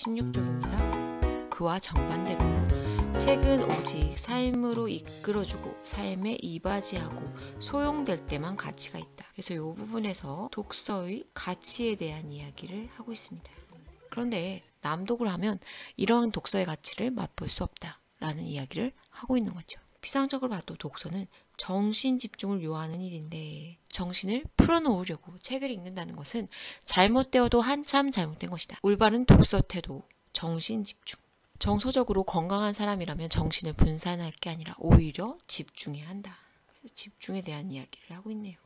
16쪽입니다. 그와 정반대로 책은 오직 삶으로 이끌어주고 삶에 이바지하고 소용될 때만 가치가 있다. 그래서 이 부분에서 독서의 가치에 대한 이야기를 하고 있습니다. 그런데 낭독을 하면 이러한 독서의 가치를 맛볼 수 없다라는 이야기를 하고 있는 거죠. 피상적으로 봐도 독서는 정신 집중을 요하는 일인데 정신을 풀어놓으려고 책을 읽는다는 것은 잘못되어도 한참 잘못된 것이다. 올바른 독서 태도, 정신 집중. 정서적으로 건강한 사람이라면 정신을 분산할 게 아니라 오히려 집중해야 한다. 그래서 집중에 대한 이야기를 하고 있네요.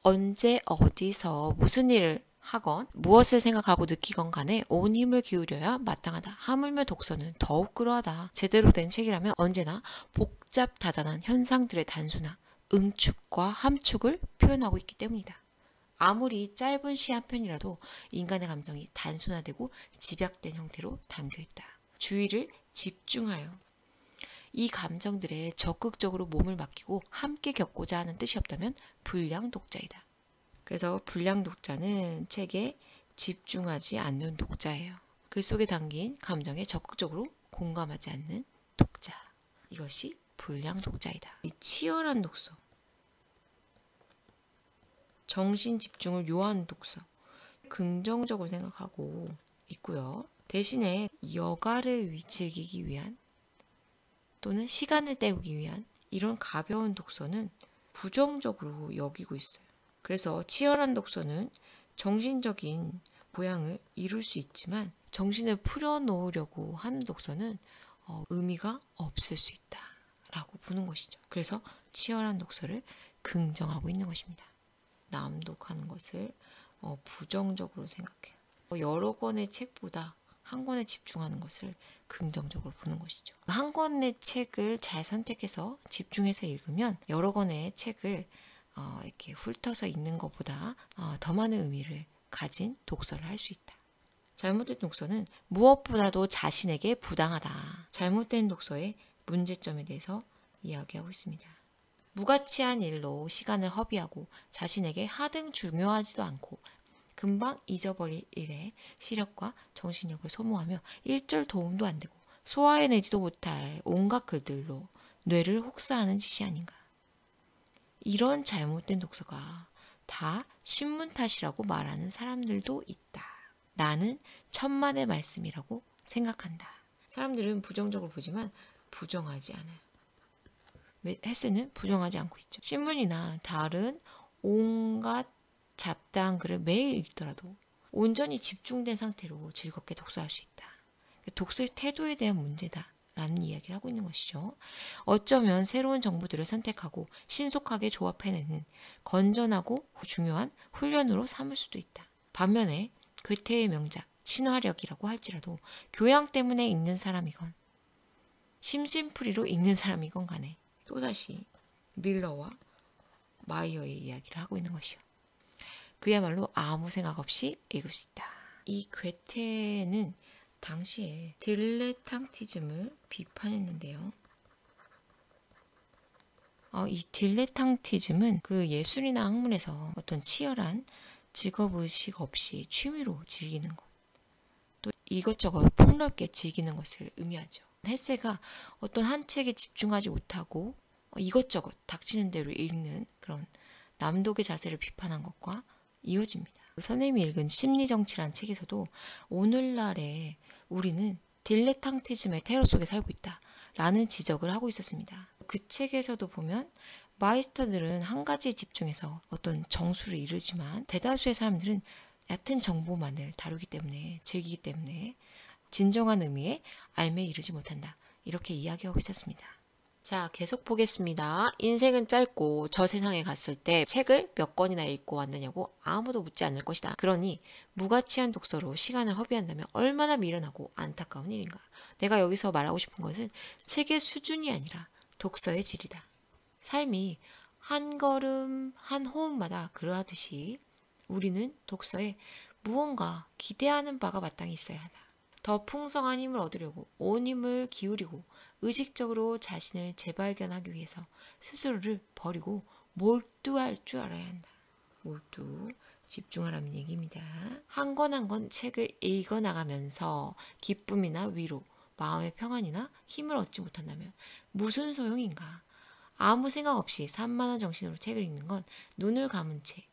언제 어디서 무슨 일을 하건 무엇을 생각하고 느끼건 간에 온 힘을 기울여야 마땅하다. 하물며 독서는 더욱 그러하다. 제대로 된 책이라면 언제나 복잡다단한 현상들의 단순화, 응축과 함축을 표현하고 있기 때문이다. 아무리 짧은 시 한 편이라도 인간의 감정이 단순화되고 집약된 형태로 담겨있다. 주의를 집중하여 이 감정들에 적극적으로 몸을 맡기고 함께 겪고자 하는 뜻이 없다면 불량 독자이다. 그래서 불량 독자는 책에 집중하지 않는 독자예요. 글 속에 담긴 감정에 적극적으로 공감하지 않는 독자. 이것이 불량 독자이다. 이 치열한 독서, 정신 집중을 요하는 독서, 긍정적으로 생각하고 있고요. 대신에 여가를 즐기기 위한 또는 시간을 때우기 위한 이런 가벼운 독서는 부정적으로 여기고 있어요. 그래서 치열한 독서는 정신적인 보양을 이룰 수 있지만 정신을 풀어놓으려고 하는 독서는 의미가 없을 수 있다라고 보는 것이죠. 그래서 치열한 독서를 긍정하고 있는 것입니다. 낭독하는 것을 부정적으로 생각해요. 여러 권의 책보다 한 권에 집중하는 것을 긍정적으로 보는 것이죠. 한 권의 책을 잘 선택해서 집중해서 읽으면 여러 권의 책을 이렇게 훑어서 읽는 것보다 더 많은 의미를 가진 독서를 할 수 있다. 잘못된 독서는 무엇보다도 자신에게 부당하다. 잘못된 독서의 문제점에 대해서 이야기하고 있습니다. 무가치한 일로 시간을 허비하고 자신에게 하등 중요하지도 않고 금방 잊어버릴 일에 시력과 정신력을 소모하며 일절 도움도 안 되고 소화해내지도 못할 온갖 글들로 뇌를 혹사하는 짓이 아닌가. 이런 잘못된 독서가 다 신문 탓이라고 말하는 사람들도 있다. 나는 천만의 말씀이라고 생각한다. 사람들은 부정적으로 보지만 부정하지 않아요. 헤세는 부정하지 않고 있죠. 신문이나 다른 온갖 잡다한 글을 매일 읽더라도 온전히 집중된 상태로 즐겁게 독서할 수 있다. 독서의 태도에 대한 문제다. 라는 이야기를 하고 있는 것이죠. 어쩌면 새로운 정보들을 선택하고 신속하게 조합해내는 건전하고 중요한 훈련으로 삼을 수도 있다. 반면에 괴테의 명작 친화력이라고 할지라도 교양 때문에 읽는 사람이건 심심풀이로 읽는 사람이건 간에 또다시 밀러와 마이어의 이야기를 하고 있는 것이요. 그야말로 아무 생각 없이 읽을 수 있다. 이 괴테는 당시에 딜레탕티즘을 비판했는데요. 이 딜레탕티즘은 그 예술이나 학문에서 어떤 치열한 직업의식 없이 취미로 즐기는 것, 또 이것저것 폭넓게 즐기는 것을 의미하죠. 헤세가 어떤 한 책에 집중하지 못하고 이것저것 닥치는 대로 읽는 그런 남독의 자세를 비판한 것과 이어집니다. 선생님이 읽은 심리정치란 책에서도 오늘날에 우리는 딜레탕티즘의 테러 속에 살고 있다 라는 지적을 하고 있었습니다. 그 책에서도 보면 마이스터들은 한 가지에 집중해서 어떤 정수를 이루지만 대다수의 사람들은 얕은 정보만을 다루기 때문에 즐기기 때문에 진정한 의미의 알매에 이르지 못한다. 이렇게 이야기하고 있었습니다. 자, 계속 보겠습니다. 인생은 짧고 저 세상에 갔을 때 책을 몇 권이나 읽고 왔느냐고 아무도 묻지 않을 것이다. 그러니 무가치한 독서로 시간을 허비한다면 얼마나 미련하고 안타까운 일인가. 내가 여기서 말하고 싶은 것은 책의 수준이 아니라 독서의 질이다. 삶이 한 걸음 한 호흡마다 그러하듯이 우리는 독서에 무언가 기대하는 바가 마땅히 있어야 하다. 더 풍성한 힘을 얻으려고 온 힘을 기울이고 의식적으로 자신을 재발견하기 위해서 스스로를 버리고 몰두할 줄 알아야 한다. 몰두, 집중하라는 얘기입니다. 한 권 한 권 책을 읽어나가면서 기쁨이나 위로, 마음의 평안이나 힘을 얻지 못한다면 무슨 소용인가? 아무 생각 없이 산만한 정신으로 책을 읽는 건 눈을 감은 채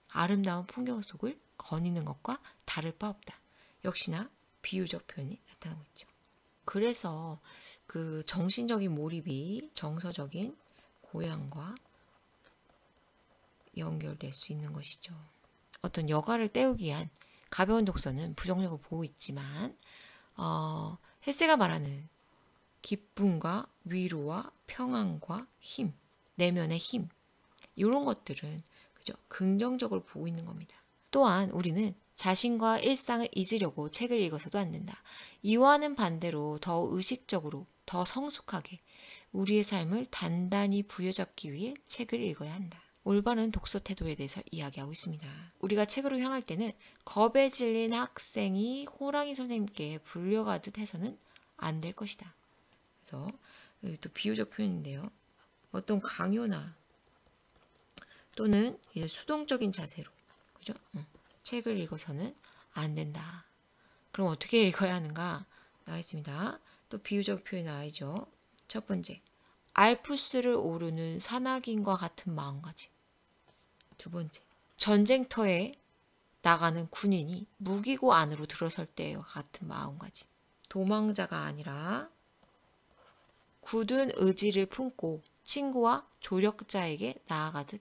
아름다운 풍경 속을 거니는 것과 다를 바 없다. 역시나 비유적 표현이 나타나고 있죠. 그래서 그 정신적인 몰입이 정서적인 고향과 연결될 수 있는 것이죠. 어떤 여가를 때우기 위한 가벼운 독서는 부정적으로 보고 있지만 헬세가 말하는 기쁨과 위로와 평안과 힘, 내면의 힘 이런 것들은 그죠? 긍정적으로 보고 있는 겁니다. 또한 우리는 자신과 일상을 잊으려고 책을 읽어서도 안 된다. 이와는 반대로 더 의식적으로, 더 성숙하게 우리의 삶을 단단히 부여잡기 위해 책을 읽어야 한다. 올바른 독서 태도에 대해서 이야기하고 있습니다. 우리가 책으로 향할 때는 겁에 질린 학생이 호랑이 선생님께 불려가듯 해서는 안 될 것이다. 그래서 여기 또 비유적 표현인데요. 어떤 강요나 또는 수동적인 자세로 그죠? 책을 읽어서는 안 된다. 그럼 어떻게 읽어야 하는가? 나와 있습니다. 또 비유적 표현 나와있죠. 첫 번째, 알프스를 오르는 산악인과 같은 마음가짐. 두 번째, 전쟁터에 나가는 군인이 무기고 안으로 들어설 때와 같은 마음가짐. 도망자가 아니라 굳은 의지를 품고 친구와 조력자에게 나아가듯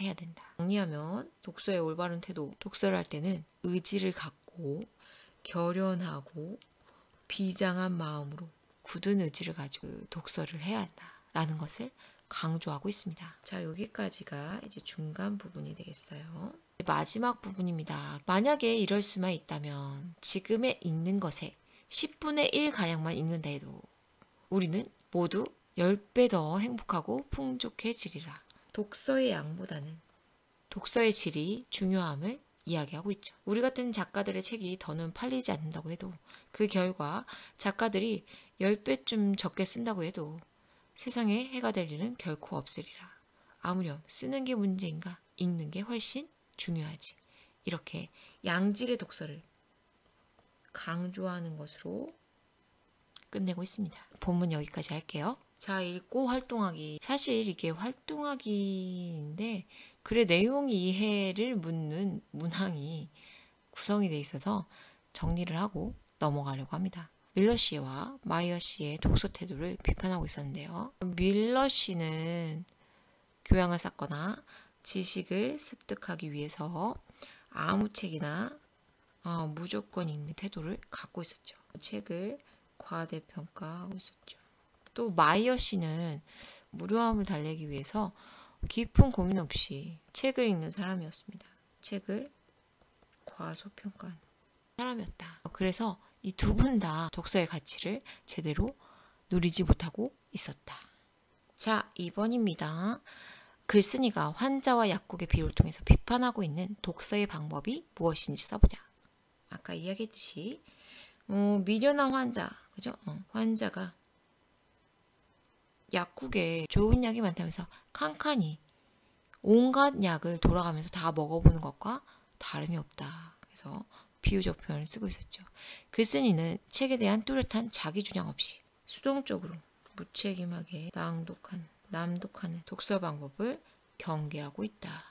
해야 된다. 정리하면 독서의 올바른 태도, 독서를 할 때는 의지를 갖고 결연하고 비장한 마음으로 굳은 의지를 가지고 독서를 해야 한다라는 것을 강조하고 있습니다. 자, 여기까지가 이제 중간 부분이 되겠어요. 마지막 부분입니다. 만약에 이럴 수만 있다면 지금에 읽는 것에 10분의 1가량만 읽는다 해도 우리는 모두 10배 더 행복하고 풍족해지리라. 독서의 양보다는 독서의 질이 중요함을 이야기하고 있죠. 우리 같은 작가들의 책이 더는 팔리지 않는다고 해도 그 결과 작가들이 10배쯤 적게 쓴다고 해도 세상에 해가 될 일은 결코 없으리라. 아무렴 쓰는 게 문제인가 읽는 게 훨씬 중요하지. 이렇게 양질의 독서를 강조하는 것으로 끝내고 있습니다. 본문 여기까지 할게요. 자, 읽고 활동하기. 사실 이게 활동하기인데 글의 내용 이해를 묻는 문항이 구성이 돼 있어서 정리를 하고 넘어가려고 합니다. 밀러 씨와 마이어 씨의 독서 태도를 비판하고 있었는데요. 밀러 씨는 교양을 쌓거나 지식을 습득하기 위해서 아무 책이나 무조건 읽는 태도를 갖고 있었죠. 책을 과대평가하고 있었죠. 또 마이어 씨는 무료함을 달래기 위해서 깊은 고민 없이 책을 읽는 사람이었습니다. 책을 과소평가하는 사람이었다. 그래서 이 두 분 다 독서의 가치를 제대로 누리지 못하고 있었다. 자, 2번입니다. 글쓴이가 환자와 약국의 비유를 통해서 비판하고 있는 독서의 방법이 무엇인지 써보자. 아까 이야기했듯이 미련한 환자, 그죠? 환자가 약국에 좋은 약이 많다면서 칸칸이 온갖 약을 돌아가면서 다 먹어보는 것과 다름이 없다. 그래서 비유적 표현을 쓰고 있었죠. 글쓴이는 책에 대한 뚜렷한 자기 주장 없이 수동적으로 무책임하게 남독하는 독서 방법을 경계하고 있다.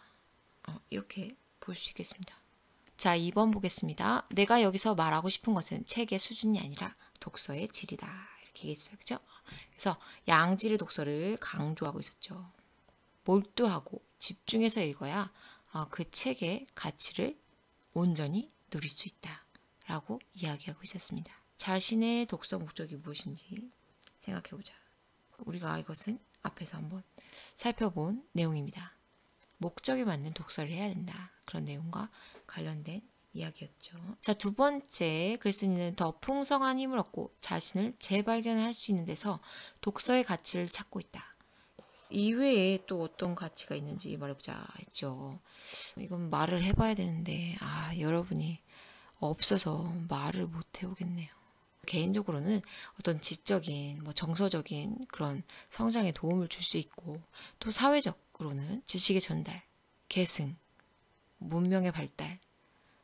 이렇게 볼 수 있겠습니다. 자, 2번 보겠습니다. 내가 여기서 말하고 싶은 것은 책의 수준이 아니라 독서의 질이다. 이렇게 얘기했어요. 그죠? 그래서 양질의 독서를 강조하고 있었죠. 몰두하고 집중해서 읽어야 그 책의 가치를 온전히 누릴 수 있다. 라고 이야기하고 있었습니다. 자신의 독서 목적이 무엇인지 생각해보자. 우리가 이것은 앞에서 한번 살펴본 내용입니다. 목적에 맞는 독서를 해야 된다. 그런 내용과 관련된 이야기였죠. 자, 두 번째, 글쓴이는 더 풍성한 힘을 얻고 자신을 재발견할 수 있는 데서 독서의 가치를 찾고 있다. 이외에 또 어떤 가치가 있는지 말해보자 했죠. 이건 말을 해봐야 되는데 여러분이 없어서 말을 못 해오겠네요. 개인적으로는 어떤 지적인, 정서적인 그런 성장에 도움을 줄 수 있고 또 사회적으로는 지식의 전달, 계승 문명의 발달,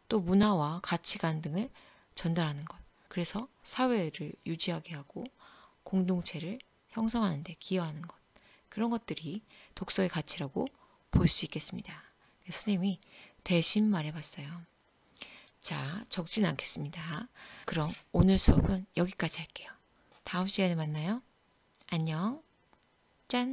또 문화와 가치관 등을 전달하는 것. 그래서 사회를 유지하게 하고 공동체를 형성하는 데 기여하는 것. 그런 것들이 독서의 가치라고 볼 수 있겠습니다. 선생님이 대신 말해봤어요. 자, 적진 않겠습니다. 그럼 오늘 수업은 여기까지 할게요. 다음 시간에 만나요. 안녕. 짠!